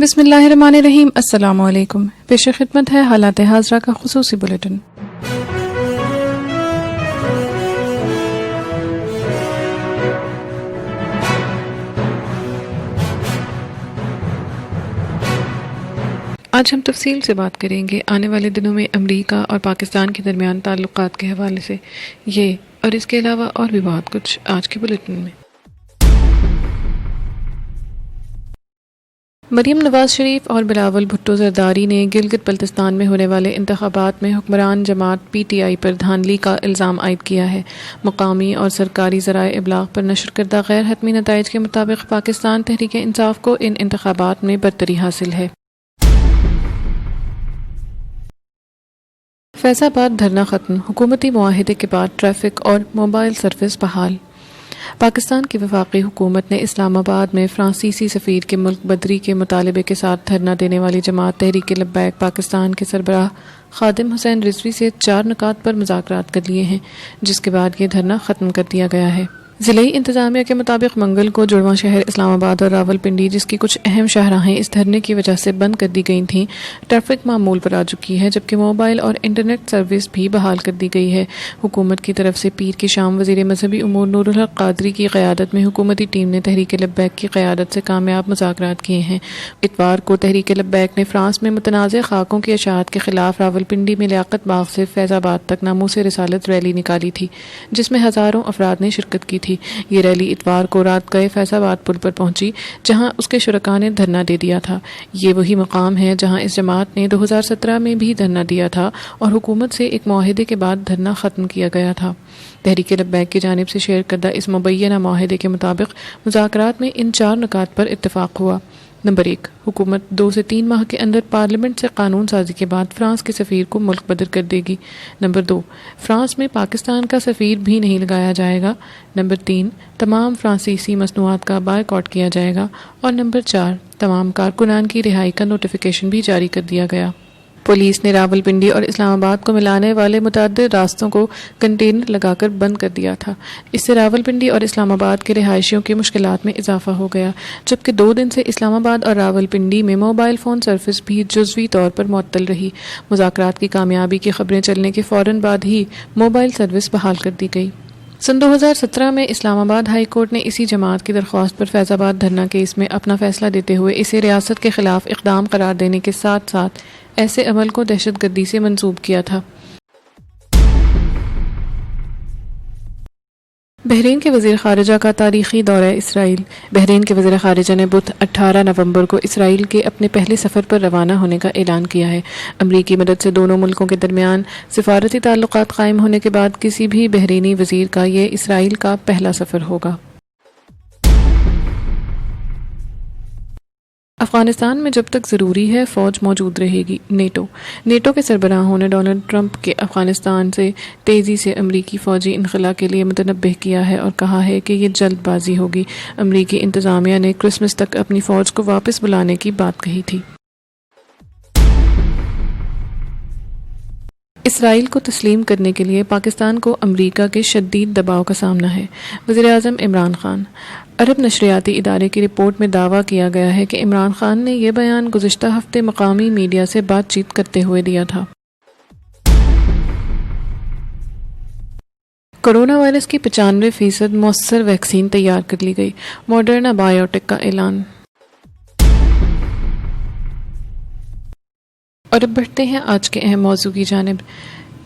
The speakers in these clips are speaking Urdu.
بسم اللہ الرحمن الرحیم۔ السلام علیکم۔ پیش خدمت ہے حالات حاضرہ کا خصوصی بلیٹن۔ آج ہم تفصیل سے بات کریں گے آنے والے دنوں میں امریکہ اور پاکستان کے درمیان تعلقات کے حوالے سے، یہ اور اس کے علاوہ اور بھی بہت کچھ آج کے بلیٹن میں۔ مریم نواز شریف اور بلاول بھٹو زرداری نے گلگت بلتستان میں ہونے والے انتخابات میں حکمران جماعت پی ٹی آئی پر دھاندلی کا الزام عائد کیا ہے۔ مقامی اور سرکاری ذرائع ابلاغ پر نشر کردہ غیر حتمی نتائج کے مطابق پاکستان تحریک انصاف کو ان انتخابات میں برتری حاصل ہے۔ فیض آباد دھرنا ختم، حکومتی معاہدے کے بعد ٹریفک اور موبائل سروس بحال۔ پاکستان کی وفاقی حکومت نے اسلام آباد میں فرانسیسی سفیر کے ملک بدری کے مطالبے کے ساتھ دھرنا دینے والی جماعت تحریک لبیک پاکستان کے سربراہ خادم حسین رضوی سے 4 نکات پر مذاکرات کر لیے ہیں، جس کے بعد یہ دھرنا ختم کر دیا گیا ہے۔ ضلعی انتظامیہ کے مطابق منگل کو جڑواں شہر اسلام آباد اور راولپنڈی، جس کی کچھ اہم شاہراہیں اس دھرنے کی وجہ سے بند کر دی گئی تھیں، ٹریفک معمول پر آ چکی ہے، جبکہ موبائل اور انٹرنیٹ سروس بھی بحال کر دی گئی ہے۔ حکومت کی طرف سے پیر کی شام وزیر مذہبی امور نور الحق قادری کی قیادت میں حکومتی ٹیم نے تحریک لبیک کی قیادت سے کامیاب مذاکرات کیے ہیں۔ اتوار کو تحریک لبیک نے فرانس میں متنازع خاکوں کی اشاعت کے خلاف راولپنڈی میں لیاقت باغ سے فیض آباد تک ناموس رسالت ریلی نکالی تھی، جس میں ہزاروں افراد نے شرکت کی تھی۔ یہ ریلی اتوار کو رات گئے فیض آباد پل پر پہنچی، جہاں اس کے شرکاء نے دھرنا دے دیا تھا۔ یہ وہی مقام ہے جہاں اس جماعت نے 2017 میں بھی دھرنا دیا تھا اور حکومت سے ایک معاہدے کے بعد دھرنا ختم کیا گیا تھا۔ تحریک لبیک کی جانب سے شیئر کردہ اس مبینہ معاہدے کے مطابق مذاکرات میں ان 4 نکات پر اتفاق ہوا۔ نمبر 1، حکومت 2 سے 3 ماہ کے اندر پارلیمنٹ سے قانون سازی کے بعد فرانس کے سفیر کو ملک بدر کر دے گی۔ نمبر 2، فرانس میں پاکستان کا سفیر بھی نہیں لگایا جائے گا۔ نمبر 3، تمام فرانسیسی مصنوعات کا بائیکاٹ کیا جائے گا۔ اور نمبر 4، تمام کارکنان کی رہائی کا نوٹیفیکیشن بھی جاری کر دیا گیا۔ پولیس نے راولپنڈی اور اسلام آباد کو ملانے والے متعدد راستوں کو کنٹینر لگا کر بند کر دیا تھا۔ اس سے راولپنڈی اور اسلام آباد کے رہائشیوں کی مشکلات میں اضافہ ہو گیا، جبکہ 2 دن سے اسلام آباد اور راولپنڈی میں موبائل فون سروس بھی جزوی طور پر معطل رہی۔ مذاکرات کی کامیابی کی خبریں چلنے کے فوراً بعد ہی موبائل سروس بحال کر دی گئی۔ سن 2017 میں اسلام آباد ہائی کورٹ نے اسی جماعت کی درخواست پر فیض آباد دھرنا کیس میں اپنا فیصلہ دیتے ہوئے اسے ریاست کے خلاف اقدام قرار دینے کے ساتھ ساتھ ایسے عمل کو دہشت گردی سے منسوب کیا تھا۔ بحرین کے وزیر خارجہ کا تاریخی دورہ اسرائیل۔ بحرین کے وزیر خارجہ نے بدھ 18 نومبر کو اسرائیل کے اپنے پہلے سفر پر روانہ ہونے کا اعلان کیا ہے۔ امریکی مدد سے دونوں ملکوں کے درمیان سفارتی تعلقات قائم ہونے کے بعد کسی بھی بحرینی وزیر کا یہ اسرائیل کا پہلا سفر ہوگا۔ افغانستان میں جب تک ضروری ہے فوج موجود رہے گی۔ نیٹو کے سربراہوں نے ڈونلڈ ٹرمپ کے افغانستان سے تیزی سے امریکی فوجی انخلا کے لیے متنبہ کیا ہے اور کہا ہے کہ یہ جلد بازی ہوگی۔ امریکی انتظامیہ نے کرسمس تک اپنی فوج کو واپس بلانے کی بات کہی تھی۔ اسرائیل کو تسلیم کرنے کے لیے پاکستان کو امریکہ کے شدید دباؤ کا سامنا ہے۔ وزیر اعظم عمران خان۔ عرب نشریاتی ادارے کی رپورٹ میں دعویٰ کیا گیا ہے کہ عمران خان نے یہ بیان گزشتہ ہفتے مقامی میڈیا سے بات چیت کرتے ہوئے دیا تھا۔ کورونا وائرس کی 95% مؤثر ویکسین تیار کر لی گئی، ماڈرنا بائیوٹیک کا اعلان۔ اور اب بڑھتے ہیں آج کے اہم موضوع کی جانب۔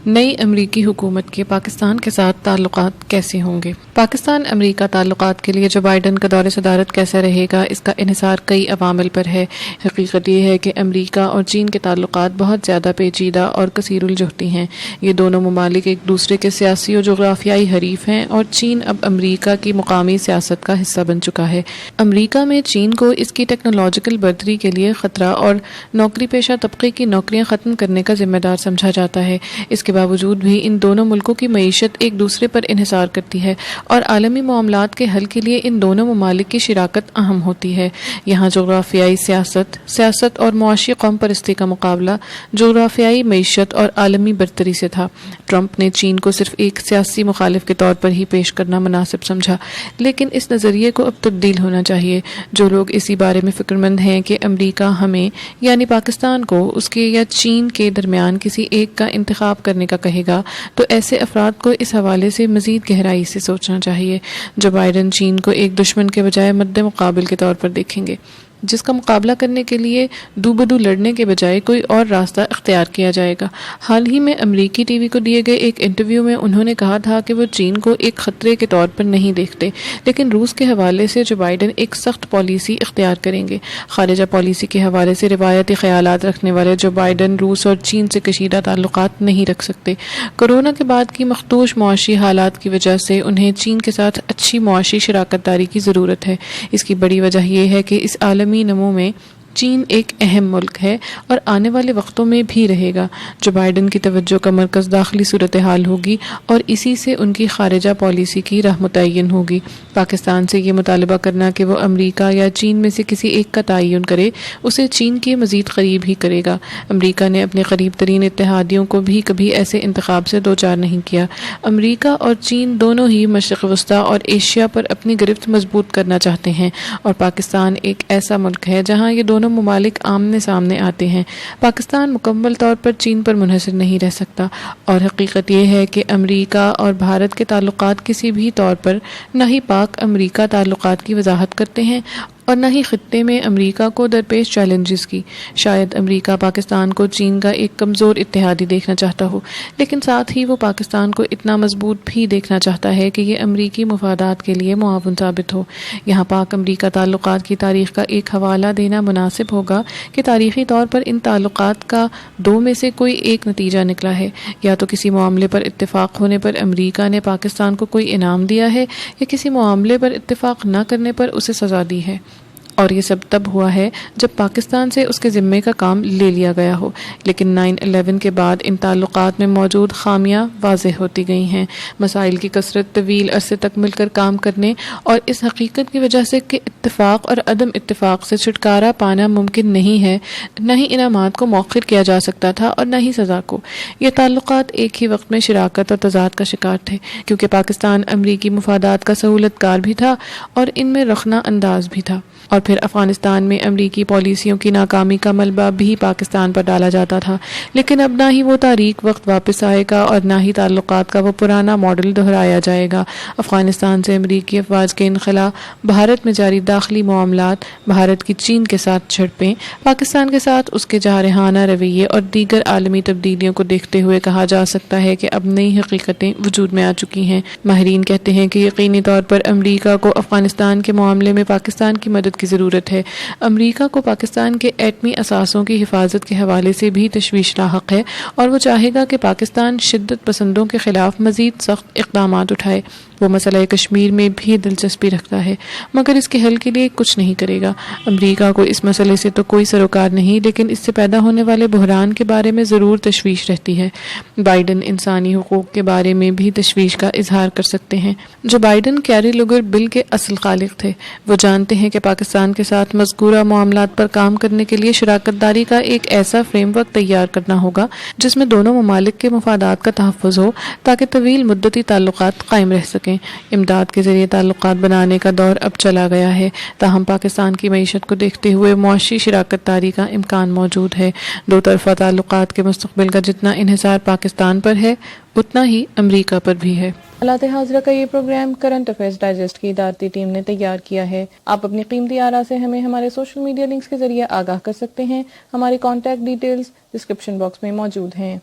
نئی امریکی حکومت کے پاکستان کے ساتھ تعلقات کیسے ہوں گے؟ پاکستان امریکہ تعلقات کے لیے جو بائیڈن کا دور صدارت کیسا رہے گا، اس کا انحصار کئی عوامل پر ہے۔ حقیقت یہ ہے کہ امریکہ اور چین کے تعلقات بہت زیادہ پیچیدہ اور کثیر الجہتی ہیں۔ یہ دونوں ممالک ایک دوسرے کے سیاسی اور جغرافیائی حریف ہیں، اور چین اب امریکہ کی مقامی سیاست کا حصہ بن چکا ہے۔ امریکہ میں چین کو اس کی ٹیکنالوجیکل برتری کے لیے خطرہ اور نوکری پیشہ طبقے کی نوکریاں ختم کرنے کا ذمہ دار سمجھا جاتا ہے۔ اس کے باوجود بھی ان دونوں ملکوں کی معیشت ایک دوسرے پر انحصار کرتی ہے اور عالمی معاملات کے حل کے لیے ان دونوں ممالک کی شراکت اہم ہوتی ہے۔ یہاں جغرافیائی سیاست اور معاشی قوم پرستی کا مقابلہ جغرافیائی معیشت اور عالمی برتری سے تھا۔ ٹرمپ نے چین کو صرف ایک سیاسی مخالف کے طور پر ہی پیش کرنا مناسب سمجھا، لیکن اس نظریے کو اب تبدیل ہونا چاہیے۔ جو لوگ اسی بارے میں فکر مند ہیں کہ امریکہ ہمیں یعنی پاکستان کو اس کے یا چین کے درمیان کسی ایک کا انتخاب کرنے کا کہے گا، تو ایسے افراد کو اس حوالے سے مزید گہرائی سے سوچنا چاہیے۔ جو بائیڈن چین کو ایک دشمن کے بجائے مد مقابل کے طور پر دیکھیں گے، جس کا مقابلہ کرنے کے لیے دو بدو لڑنے کے بجائے کوئی اور راستہ اختیار کیا جائے گا۔ حال ہی میں امریکی ٹی وی کو دیے گئے ایک انٹرویو میں انہوں نے کہا تھا کہ وہ چین کو ایک خطرے کے طور پر نہیں دیکھتے، لیکن روس کے حوالے سے جو بائیڈن ایک سخت پالیسی اختیار کریں گے۔ خارجہ پالیسی کے حوالے سے روایتی خیالات رکھنے والے جو بائیڈن روس اور چین سے کشیدہ تعلقات نہیں رکھ سکتے۔ کورونا کے بعد کی مخدوش معاشی حالات کی وجہ سے انہیں چین کے ساتھ اچھی معاشی شراکت داری کی ضرورت ہے۔ اس کی بڑی وجہ یہ ہے کہ اس عالمی نمو میں چین ایک اہم ملک ہے اور آنے والے وقتوں میں بھی رہے گا۔ جو بائیڈن کی توجہ کا مرکز داخلی صورتحال ہوگی اور اسی سے ان کی خارجہ پالیسی کی راہ متعین ہوگی۔ پاکستان سے یہ مطالبہ کرنا کہ وہ امریکہ یا چین میں سے کسی ایک کا تعین کرے، اسے چین کے مزید قریب ہی کرے گا۔ امریکہ نے اپنے قریب ترین اتحادیوں کو بھی کبھی ایسے انتخاب سے دوچار نہیں کیا۔ امریکہ اور چین دونوں ہی مشرق وسطیٰ اور ایشیا پر اپنی گرفت مضبوط کرنا چاہتے ہیں، اور پاکستان ایک ایسا ملک ہے جہاں یہ دونوں ممالک آمنے سامنے آتے ہیں۔ پاکستان مکمل طور پر چین پر منحصر نہیں رہ سکتا، اور حقیقت یہ ہے کہ امریکہ اور بھارت کے تعلقات کسی بھی طور پر نہ ہی پاک امریکہ تعلقات کی وضاحت کرتے ہیں اور نہ ہی خطے میں امریکہ کو درپیش چیلنجز کی۔ شاید امریکہ پاکستان کو چین کا ایک کمزور اتحادی دیکھنا چاہتا ہو، لیکن ساتھ ہی وہ پاکستان کو اتنا مضبوط بھی دیکھنا چاہتا ہے کہ یہ امریکی مفادات کے لیے معاون ثابت ہو۔ یہاں پاک امریکہ تعلقات کی تاریخ کا ایک حوالہ دینا مناسب ہوگا کہ تاریخی طور پر ان تعلقات کا دو میں سے کوئی ایک نتیجہ نکلا ہے۔ یا تو کسی معاملے پر اتفاق ہونے پر امریکہ نے پاکستان کو کوئی انعام دیا ہے، یا کسی معاملے پر اتفاق نہ کرنے پر اسے سزا دی ہے، اور یہ سب تب ہوا ہے جب پاکستان سے اس کے ذمے کا کام لے لیا گیا ہو۔ لیکن 9/11 کے بعد ان تعلقات میں موجود خامیاں واضح ہوتی گئی ہیں۔ مسائل کی کثرت، طویل عرصے تک مل کر کام کرنے اور اس حقیقت کی وجہ سے کہ اتفاق اور عدم اتفاق سے چھٹکارا پانا ممکن نہیں ہے، نہ ہی انعامات کو مؤخر کیا جا سکتا تھا اور نہ ہی سزا کو۔ یہ تعلقات ایک ہی وقت میں شراکت اور تضاد کا شکار تھے، کیونکہ پاکستان امریکی مفادات کا سہولت کار بھی تھا اور ان میں رخنہ انداز بھی تھا، اور پھر افغانستان میں امریکی پالیسیوں کی ناکامی کا ملبہ بھی پاکستان پر ڈالا جاتا تھا۔ لیکن اب نہ ہی وہ تاریک وقت واپس آئے گا اور نہ ہی تعلقات کا وہ پرانا ماڈل دہرایا جائے گا۔ افغانستان سے امریکی افواج کے انخلا، بھارت میں جاری داخلی معاملات، بھارت کی چین کے ساتھ جھڑپیں، پاکستان کے ساتھ اس کے جارحانہ رویے اور دیگر عالمی تبدیلیوں کو دیکھتے ہوئے کہا جا سکتا ہے کہ اب نئی حقیقتیں وجود میں آ چکی ہیں۔ ماہرین کہتے ہیں کہ یقینی طور پر امریکہ کو افغانستان کے معاملے میں پاکستان کی مدد کی ضرورت ہے۔ امریکہ کو پاکستان کے ایٹمی اثاثوں کی حفاظت کے حوالے سے بھی تشویش لاحق ہے، اور وہ چاہے گا کہ پاکستان شدت پسندوں کے خلاف مزید سخت اقدامات اٹھائے۔ وہ مسئلہ کشمیر میں بھی دلچسپی رکھتا ہے، مگر اس کے حل کے لیے کچھ نہیں کرے گا۔ امریکہ کو اس مسئلے سے تو کوئی سروکار نہیں، لیکن اس سے پیدا ہونے والے بحران کے بارے میں ضرور تشویش رہتی ہے۔ بائیڈن انسانی حقوق کے بارے میں بھی تشویش کا اظہار کر سکتے ہیں۔ جو بائیڈن کیری لگر بل کے اصل خالق تھے، وہ جانتے ہیں کہ پاکستان کے ساتھ مذکورہ معاملات پر کام کرنے کے لیے شراکت داری کا ایک ایسا فریم ورک تیار کرنا ہوگا جس میں دونوں ممالک کے مفادات کا تحفظ ہو، تاکہ طویل مدتی تعلقات قائم رہ سکیں۔ امداد کے ذریعے تعلقات بنانے کا دور اب چلا گیا ہے، تاہم پاکستان کی معیشت کو دیکھتے ہوئے معاشی شراکت داری کا امکان موجود ہے۔ دو طرفہ تعلقات کے مستقبل کا جتنا انحصار پاکستان پر ہے، اتنا ہی امریکہ پر بھی ہے۔ حالات حاضرہ کا یہ پروگرام کرنٹ افیئرز ڈائجسٹ کی ادارتی ٹیم نے تیار کیا ہے۔ آپ اپنی قیمتی آراء سے ہمیں ہمارے سوشل میڈیا لنکس کے ذریعے آگاہ کر سکتے ہیں۔ ہماری کانٹیکٹ ڈیٹیلز ڈسکرپشن باکس میں موجود ہیں۔